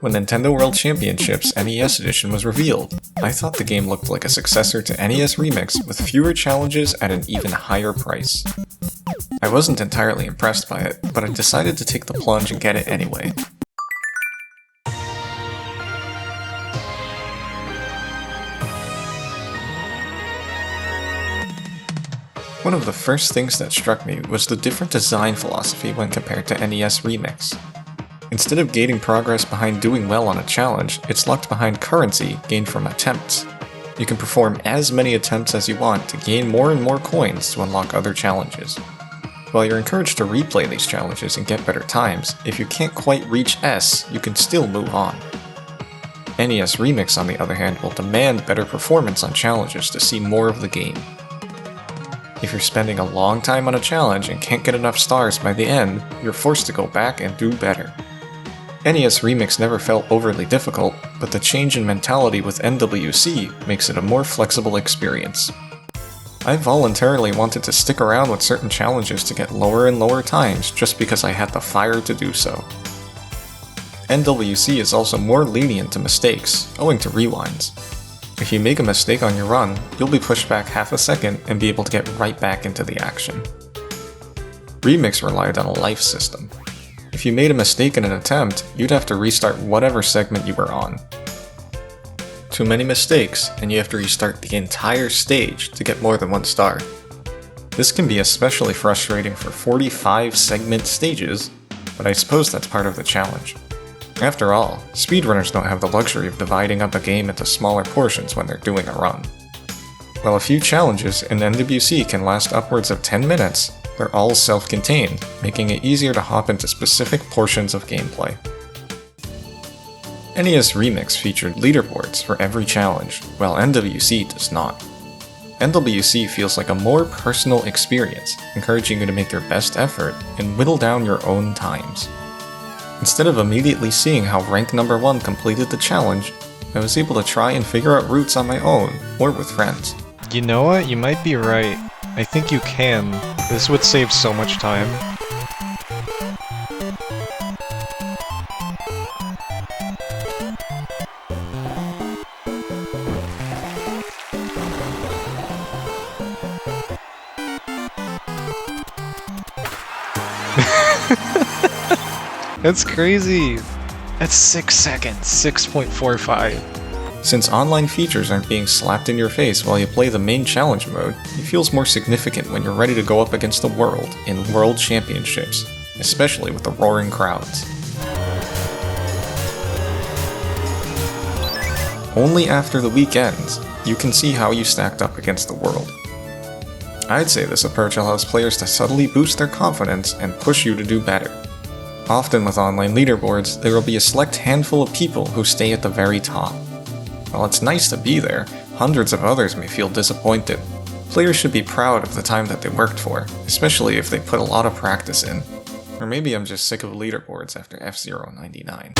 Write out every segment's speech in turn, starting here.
When Nintendo World Championships NES Edition was revealed, I thought the game looked like a successor to NES Remix with fewer challenges at an even higher price. I wasn't entirely impressed by it, but I decided to take the plunge and get it anyway. One of the first things that struck me was the different design philosophy when compared to NES Remix. Instead of gating progress behind doing well on a challenge, it's locked behind currency gained from attempts. You can perform as many attempts as you want to gain more and more coins to unlock other challenges. While you're encouraged to replay these challenges and get better times, if you can't quite reach S, you can still move on. NES Remix, on the other hand, will demand better performance on challenges to see more of the game. If you're spending a long time on a challenge and can't get enough stars by the end, you're forced to go back and do better. NES Remix never felt overly difficult, but the change in mentality with NWC makes it a more flexible experience. I voluntarily wanted to stick around with certain challenges to get lower and lower times just because I had the fire to do so. NWC is also more lenient to mistakes, owing to rewinds. If you make a mistake on your run, you'll be pushed back half a second and be able to get right back into the action. Remix relied on a life system. If you made a mistake in an attempt, you'd have to restart whatever segment you were on. Too many mistakes, and you have to restart the entire stage to get more than one star. This can be especially frustrating for 45 segment stages, but I suppose that's part of the challenge. After all, speedrunners don't have the luxury of dividing up a game into smaller portions when they're doing a run. While a few challenges in NWC can last upwards of 10 minutes, they're all self-contained, making it easier to hop into specific portions of gameplay. NES Remix featured leaderboards for every challenge, while NWC does not. NWC feels like a more personal experience, encouraging you to make your best effort and whittle down your own times. Instead of immediately seeing how rank number 1 completed the challenge, I was able to try and figure out routes on my own, or with friends. You know what? You might be right. I think you can. This would save so much time. That's crazy! That's 6 seconds, 6.45. Since online features aren't being slapped in your face while you play the main challenge mode, it feels more significant when you're ready to go up against the world in World Championships, especially with the roaring crowds. Only after the week ends, you can see how you stacked up against the world. I'd say this approach allows players to subtly boost their confidence and push you to do better. Often with online leaderboards, there will be a select handful of people who stay at the very top. While it's nice to be there, hundreds of others may feel disappointed. Players should be proud of the time that they worked for, especially if they put a lot of practice in. Or maybe I'm just sick of leaderboards after F-Zero 99.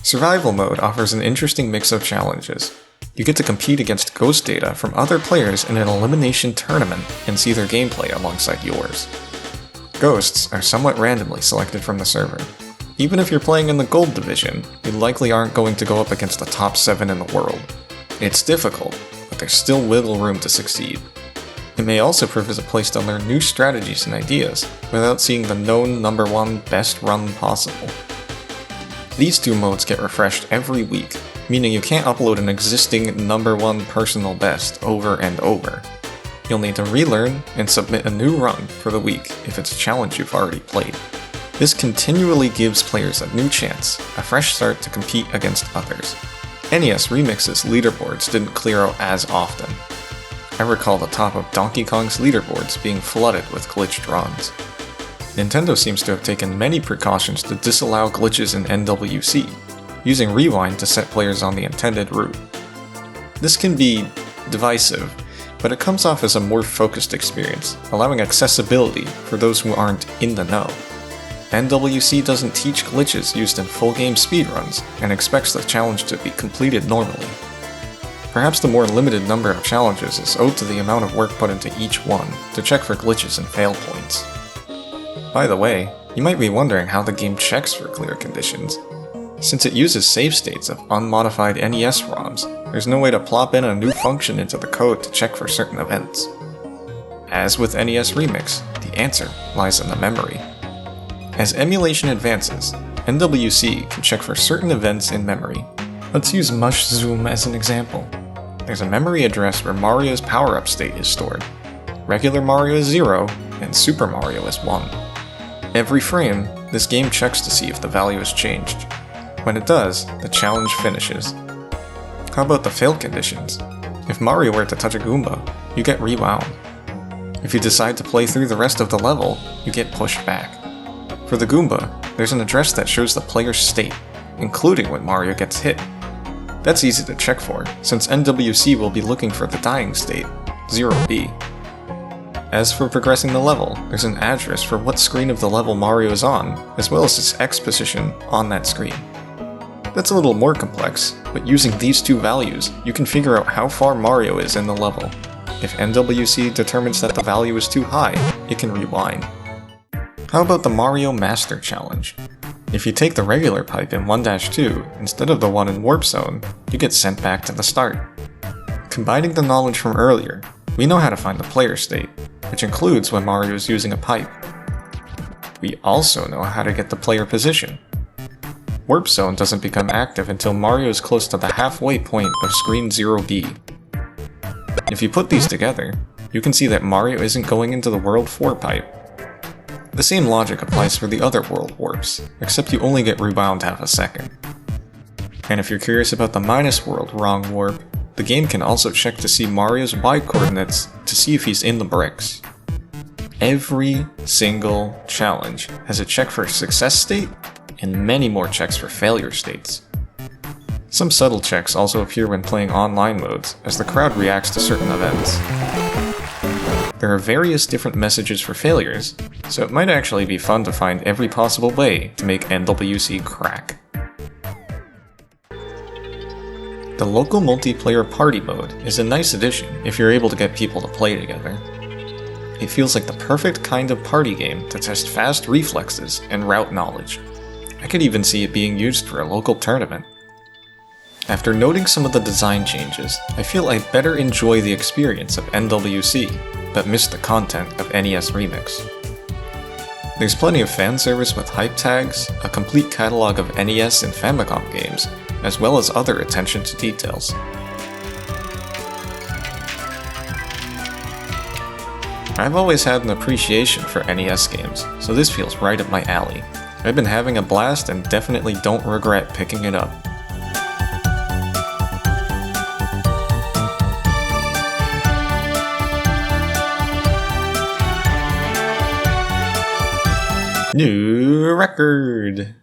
Survival mode offers an interesting mix of challenges. You get to compete against ghost data from other players in an elimination tournament and see their gameplay alongside yours. Ghosts are somewhat randomly selected from the server. Even if you're playing in the Gold Division, you likely aren't going to go up against the top 7 in the world. It's difficult, but there's still wiggle room to succeed. It may also prove as a place to learn new strategies and ideas, without seeing the known number 1 best run possible. These two modes get refreshed every week, meaning you can't upload an existing number 1 personal best over and over. You'll need to relearn and submit a new run for the week if it's a challenge you've already played. This continually gives players a new chance, a fresh start to compete against others. NES Remix's leaderboards didn't clear out as often. I recall the top of Donkey Kong's leaderboards being flooded with glitched runs. Nintendo seems to have taken many precautions to disallow glitches in NWC, using Rewind to set players on the intended route. This can be divisive, but it comes off as a more focused experience, allowing accessibility for those who aren't in the know. NWC doesn't teach glitches used in full game speedruns, and expects the challenge to be completed normally. Perhaps the more limited number of challenges is owed to the amount of work put into each one to check for glitches and fail points. By the way, You might be wondering how the game checks for clear conditions. Since it uses save states of unmodified NES ROMs, there's no way to plop in a new function into the code to check for certain events. As with NES Remix, the answer lies in the memory. As emulation advances, NWC can check for certain events in memory. Let's use Mush Zoom as an example. There's a memory address where Mario's power-up state is stored. Regular Mario is 0, and Super Mario is 1. Every frame, this game checks to see if the value has changed. When it does, the challenge finishes. How about the fail conditions? If Mario were to touch a Goomba, you get rewound. If you decide to play through the rest of the level, you get pushed back. For the Goomba, there's an address that shows the player's state, including when Mario gets hit. That's easy to check for, since NWC will be looking for the dying state, 0B. As for progressing the level, there's an address for what screen of the level Mario is on, as well as its X position on that screen. That's a little more complex, but using these two values, you can figure out how far Mario is in the level. If NWC determines that the value is too high, it can rewind. How about the Mario Master Challenge? If you take the regular pipe in 1-2 instead of the one in Warp Zone, you get sent back to the start. Combining the knowledge from earlier, we know how to find the player state, which includes when Mario is using a pipe. We also know how to get the player position. Warp Zone doesn't become active until Mario is close to the halfway point of screen 0B. If you put these together, you can see that Mario isn't going into the World 4 pipe. The same logic applies for the other world warps, except you only get rewound half a second. And if you're curious about the minus world wrong warp, the game can also check to see Mario's Y coordinates to see if he's in the bricks. Every single challenge has a check for success state, and many more checks for failure states. Some subtle checks also appear when playing online modes, as the crowd reacts to certain events. There are various different messages for failures, so it might actually be fun to find every possible way to make NWC crack. The local multiplayer party mode is a nice addition if you're able to get people to play together. It feels like the perfect kind of party game to test fast reflexes and route knowledge. I could even see it being used for a local tournament. After noting some of the design changes, I feel I'd better enjoy the experience of NWC, but miss the content of NES Remix. There's plenty of fan service with hype tags, a complete catalog of NES and Famicom games, as well as other attention to details. I've always had an appreciation for NES games, so this feels right up my alley. I've been having a blast and definitely don't regret picking it up. New record!